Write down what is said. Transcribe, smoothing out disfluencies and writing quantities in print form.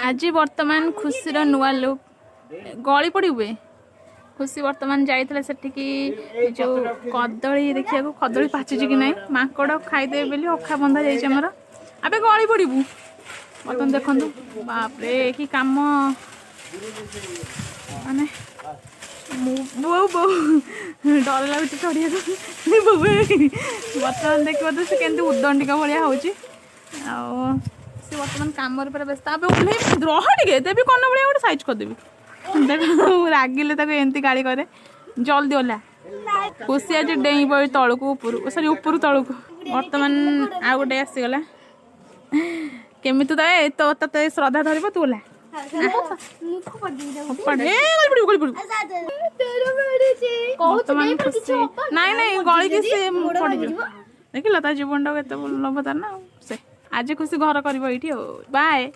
आज बर्तमान खुशीर नुआ लुक गली पड़ी हुए खुशी बर्तमान जाइए सेठिकी जो कदली देखा कदली पाचुची कि ना माकड़ खाईदे बोली अखा बंधा जामर आबे गली पड़ू बर्तमान देखु बापरे कि कम माने बो बो डर लगुच चढ़िया बर्तमान देखो तो से केमती उदंडिका भाया हो बर्तमान कम व्यस्त ओह्ल रह टे देवी कन भाया गोटे सैज करदेवी देख रागिले एमती गाड़ी करे जल्दी ओला खुशी आज डेई पड़ी तलू ऊपर सरी ऊपर तलू बर्तमान आ गोटे आसीगला केमी तो ते श्रद्धा धर तू ओला नाई नाई गली की देखिल ता जीवन टा के लोभ तार ना से आज खुशी घर कर बाय।